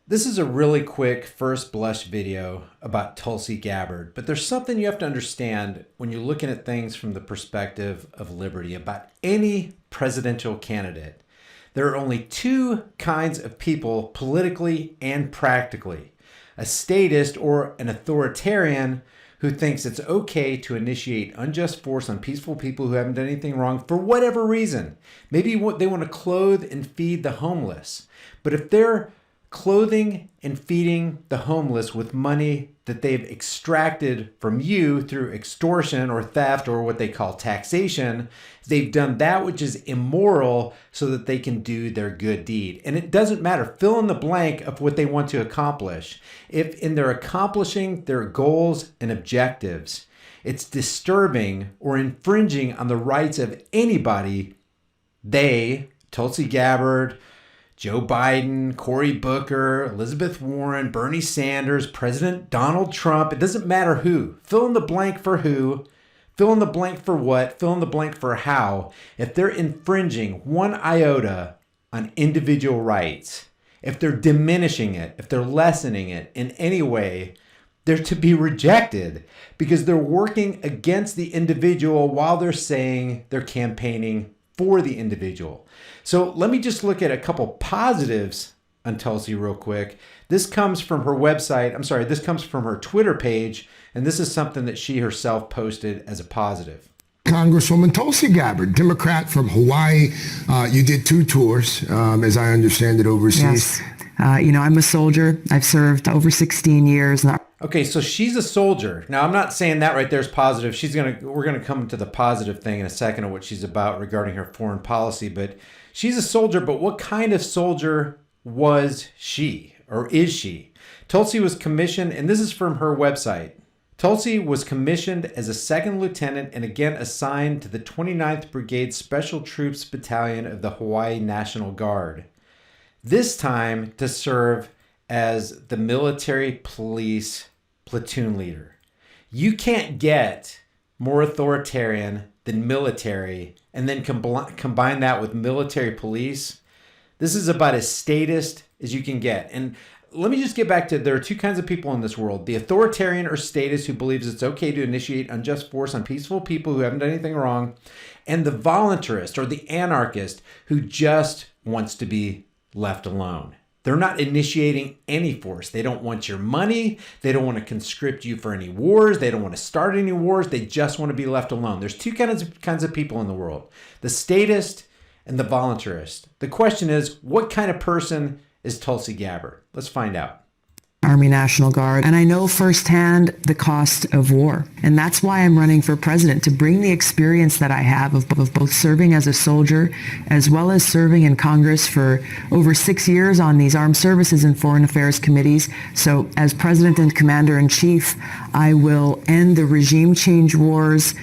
This is a really quick first blush video about Tulsi Gabbard, but there's something you have to understand when you're looking at things from the perspective of liberty about any presidential candidate. There are only two kinds of people politically and practically: a statist or an authoritarian who thinks it's okay to initiate unjust force on peaceful people who haven't done anything wrong for whatever reason. Maybe they want to clothe and feed the homeless, but if they're clothing and feeding the homeless with money that they've extracted from you through extortion or theft or what they call taxation, they've done that which is immoral so that they can do their good deed. And it doesn't matter, fill in the blank of what they want to accomplish. If in their accomplishing their goals and objectives, it's disturbing or infringing on the rights of anybody, they, Tulsi Gabbard, Joe Biden, Cory Booker, Elizabeth Warren, Bernie Sanders, President Donald Trump, it doesn't matter who. Fill in the blank for who, fill in the blank for what, fill in the blank for how. If they're infringing one iota on individual rights, if they're diminishing it, if they're lessening it in any way, they're to be rejected because they're working against the individual while they're saying they're campaigning for the individual. So let me just look at a couple positives on Tulsi real quick. This comes from her website. This comes from her Twitter page. And this is something that she herself posted as a positive. Congresswoman Tulsi Gabbard, Democrat from Hawaii. You did 2 tours, as I understand it, overseas. Yes. I'm a soldier. I've served over 16 years. Okay, so she's a soldier. Now, I'm not saying that right there is positive. We're gonna come to the positive thing in a second of what she's about regarding her foreign policy. But she's a soldier. But what kind of soldier was she, or is she? Tulsi was commissioned, and this is from her website. Tulsi was commissioned as a 2nd lieutenant and again assigned to the 29th Brigade Special Troops Battalion of the Hawaii National Guard. This time to serve as the military police platoon leader. You can't get more authoritarian than military and then combine that with military police. This is about as statist as you can get. And let me just get back to, there are two kinds of people in this world: the authoritarian or statist who believes it's okay to initiate unjust force on peaceful people who haven't done anything wrong, and the voluntarist or the anarchist who just wants to be left alone. They're not initiating any force. They don't want your money. They don't want to conscript you for any wars. They don't want to start any wars. They just want to be left alone. There's two kinds of people in the world: the statist and the voluntarist. The question is, what kind of person is Tulsi Gabbard? Let's find out. Army National Guard, and I know firsthand the cost of war. And that's why I'm running for president, to bring the experience that I have of both serving as a soldier as well as serving in Congress for over 6 years on these armed services and foreign affairs committees. So as president and commander-in-chief, I will end the regime change wars.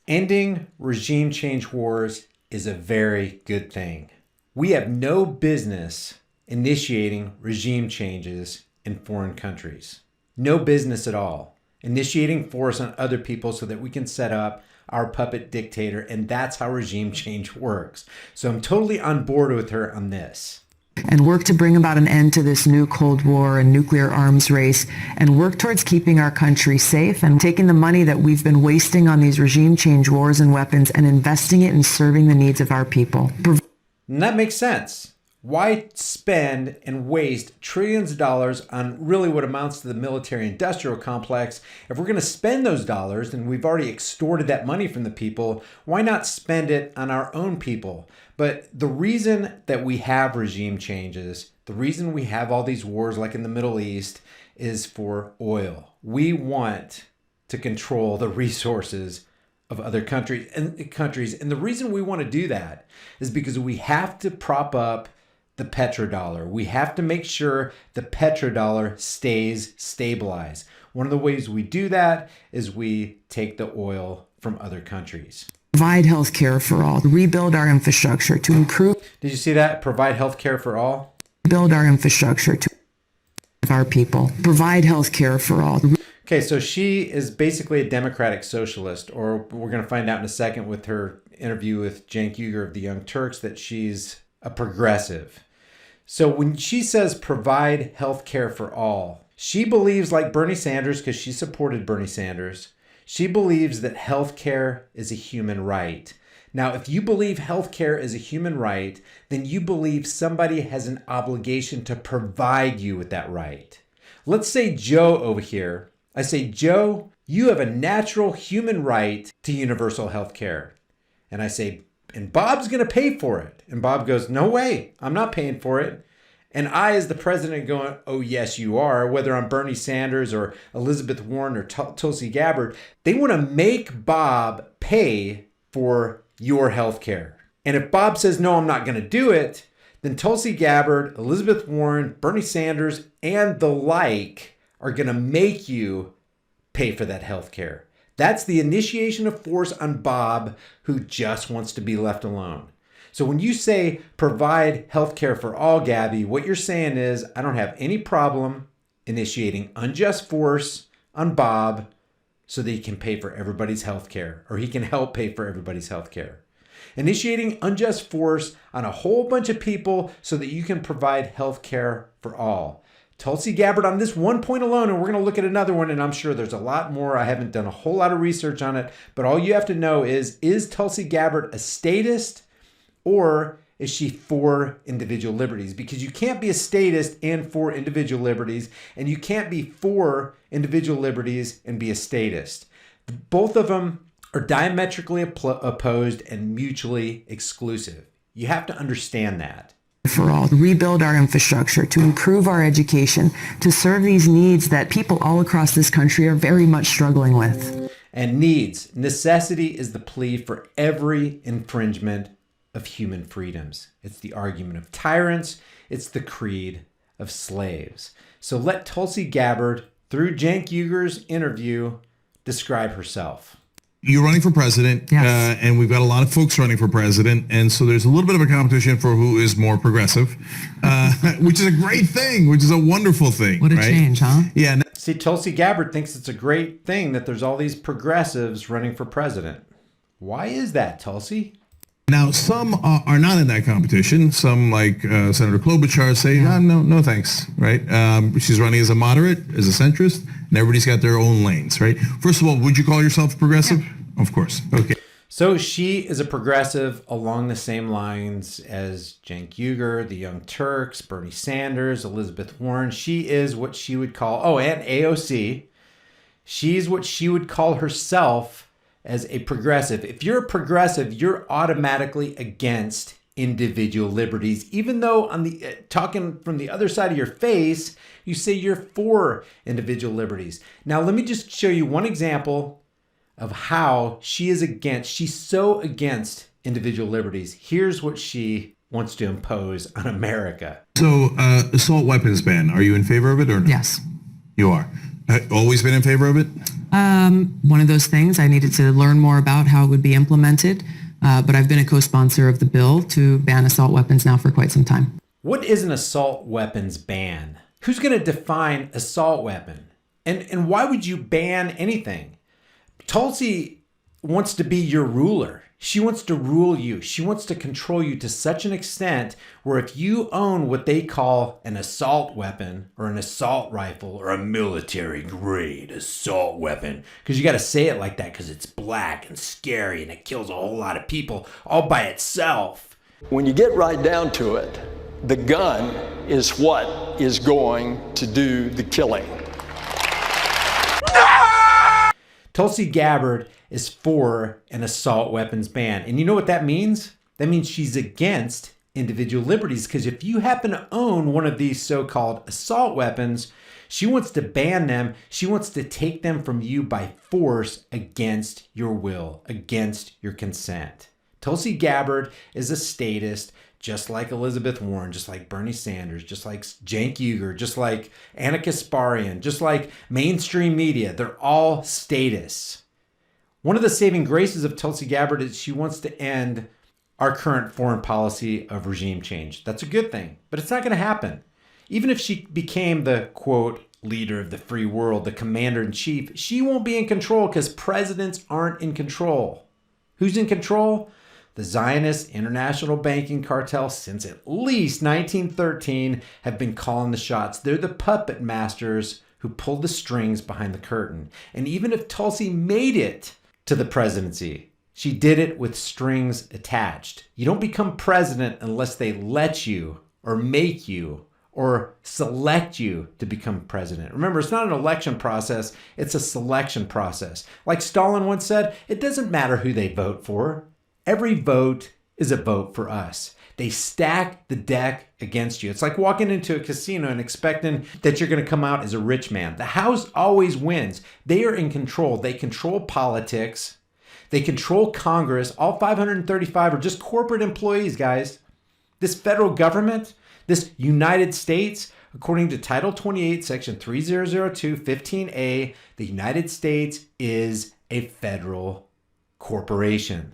Ending regime change wars is a very good thing. We have no business initiating regime changes in foreign countries. No business at all. Initiating force on other people so that we can set up our puppet dictator, and that's how regime change works. So I'm totally on board with her on this. And work to bring about an end to this new Cold War and nuclear arms race, and work towards keeping our country safe and taking the money that we've been wasting on these regime change wars and weapons and investing it in serving the needs of our people. And that makes sense. Why spend and waste trillions of dollars on really what amounts to the military-industrial complex? If we're going to spend those dollars, and we've already extorted that money from the people, why not spend it on our own people? But the reason that we have regime changes, the reason we have all these wars like in the Middle East, is for oil. We want to control the resources of other countries. And the reason we want to do that is because we have to prop up the petrodollar. We have to make sure the petrodollar stays stabilized. One of the ways we do that is we take the oil from other countries. Provide health care for all. Rebuild our infrastructure to improve. Did you see that? Provide health care for all? Build our infrastructure to our people. Provide health care for all. Okay, so she is basically a democratic socialist, or we're going to find out in a second with her interview with Cenk Uygur of the Young Turks that she's a progressive. So when she says provide health care for all, she believes, like Bernie Sanders, because she supported Bernie Sanders, she believes that health care is a human right. Now, if you believe health care is a human right, then you believe somebody has an obligation to provide you with that right. Let's say Joe over here. I say, Joe, you have a natural human right to universal health care. And I say, and Bob's going to pay for it. And Bob goes, no way, I'm not paying for it. And I, as the president, going, oh, yes, you are. Whether I'm Bernie Sanders or Elizabeth Warren or Tulsi Gabbard, they want to make Bob pay for your health care. And if Bob says, no, I'm not going to do it, then Tulsi Gabbard, Elizabeth Warren, Bernie Sanders, and the like are going to make you pay for that health care. That's the initiation of force on Bob, who just wants to be left alone. So when you say provide health care for all, Gabby, what you're saying is I don't have any problem initiating unjust force on Bob so that he can pay for everybody's health care, or he can help pay for everybody's health care. Initiating unjust force on a whole bunch of people so that you can provide health care for all. Tulsi Gabbard, on this one point alone, and we're going to look at another one, and I'm sure there's a lot more. I haven't done a whole lot of research on it, but all you have to know is Tulsi Gabbard a statist, or is she for individual liberties? Because you can't be a statist and for individual liberties, and you can't be for individual liberties and be a statist. Both of them are diametrically opposed and mutually exclusive. You have to understand that. For all, rebuild our infrastructure, to improve our education, to serve these needs that people all across this country are very much struggling with. And needs. Necessity is the plea for every infringement of human freedoms. It's the argument of tyrants. It's the creed of slaves. So let Tulsi Gabbard, through Cenk Uygur's interview, describe herself. You're running for president, yes. And we've got a lot of folks running for president, and so there's a little bit of a competition for who is more progressive, which is a great thing, which is a wonderful thing. What a right? change, huh? Yeah. See, Tulsi Gabbard thinks it's a great thing that there's all these progressives running for president. Why is that, Tulsi? Now, some are not in that competition. Some, like Senator Klobuchar, say, no, thanks, right? She's running as a moderate, as a centrist, and everybody's got their own lanes, right? First of all, would you call yourself progressive? Yeah. Of course. Okay. So she is a progressive along the same lines as Cenk Uygur, the Young Turks, Bernie Sanders, Elizabeth Warren. She is what she would call, and AOC. She's what she would call herself as a progressive. If you're a progressive, you're automatically against individual liberties, even though on the talking from the other side of your face, you say you're for individual liberties. Now, let me just show you one example of how she's so against individual liberties. Here's what she wants to impose on America. So, assault weapons ban, are you in favor of it or no? Yes. You are. Always been in favor of it? One of those things I needed to learn more about how it would be implemented, but I've been a co-sponsor of the bill to ban assault weapons now for quite some time. What is an assault weapons ban? Who's going to define assault weapon? And why would you ban anything? Tulsi wants to be your ruler. She wants to rule you. She wants to control you to such an extent where if you own what they call an assault weapon or an assault rifle or a military grade assault weapon, because you got to say it like that because it's black and scary and it kills a whole lot of people all by itself. When you get right down to it, the gun is what is going to do the killing. Tulsi Gabbard is for an assault weapons ban. And you know what that means? That means she's against individual liberties, because if you happen to own one of these so-called assault weapons, she wants to ban them. She wants to take them from you by force against your will, against your consent. Tulsi Gabbard is a statist, just like Elizabeth Warren, just like Bernie Sanders, just like Cenk Uygur, just like Anna Kasparian, just like mainstream media. They're all statists. One of the saving graces of Tulsi Gabbard is she wants to end our current foreign policy of regime change. That's a good thing, but it's not going to happen. Even if she became the, quote, leader of the free world, the commander-in-chief, she won't be in control because presidents aren't in control. Who's in control? The Zionist international banking cartel, since at least 1913, have been calling the shots. They're the puppet masters who pulled the strings behind the curtain. And even if Tulsi made it to the presidency, she did it with strings attached. You don't become president unless they let you or make you or select you to become president. Remember, it's not an election process, it's a selection process. Like Stalin once said, it doesn't matter who they vote for. Every vote is a vote for us. They stack the deck against you. It's like walking into a casino and expecting that you're going to come out as a rich man. The house always wins. They are in control. They control politics. They control Congress. All 535 are just corporate employees, guys. This federal government, this United States, according to Title 28, Section 3002, 15A, the United States is a federal corporation.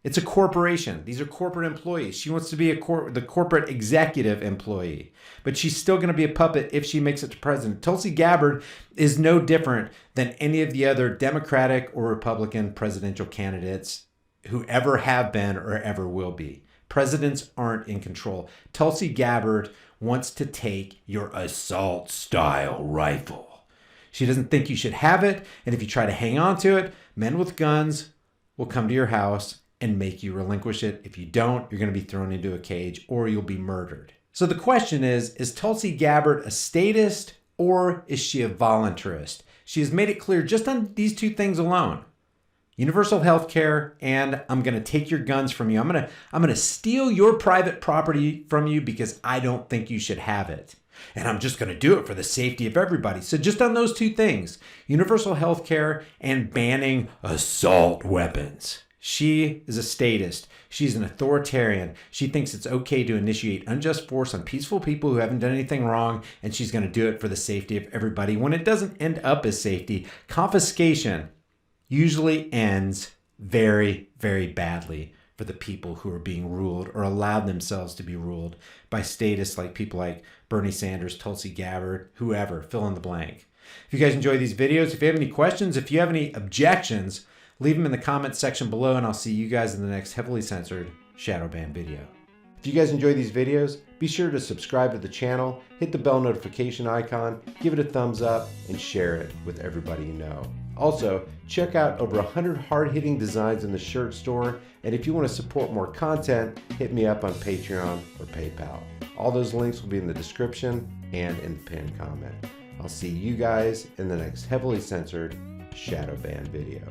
It's a corporation. These are corporate employees. She wants to be the corporate executive employee, but she's still going to be a puppet if she makes it to president. Tulsi Gabbard is no different than any of the other Democratic or Republican presidential candidates who ever have been or ever will be. Presidents aren't in control. Tulsi Gabbard wants to take your assault-style rifle. She doesn't think you should have it, and if you try to hang on to it, men with guns will come to your house and make you relinquish it. If you don't, you're going to be thrown into a cage or you'll be murdered. So the question is Tulsi Gabbard a statist or is she a voluntarist? She has made it clear just on these two things alone. Universal health care and I'm going to take your guns from you. I'm going to steal your private property from you because I don't think you should have it. And I'm just going to do it for the safety of everybody. So just on those two things, universal health care and banning assault weapons. She is a statist. She's an authoritarian. She thinks it's okay to initiate unjust force on peaceful people who haven't done anything wrong, and she's going to do it for the safety of everybody. When it doesn't end up as safety, confiscation usually ends very, very badly for the people who are being ruled or allowed themselves to be ruled by statists like people like Bernie Sanders, Tulsi Gabbard, whoever, fill in the blank. If you guys enjoy these videos, if you have any questions, if you have any objections, leave them in the comments section below, and I'll see you guys in the next heavily censored shadow ban video. If you guys enjoy these videos, be sure to subscribe to the channel, hit the bell notification icon, give it a thumbs up, and share it with everybody you know. Also, check out over 100 hard-hitting designs in the shirt store, and if you want to support more content, hit me up on Patreon or PayPal. All those links will be in the description and in the pinned comment. I'll see you guys in the next heavily censored shadow ban video.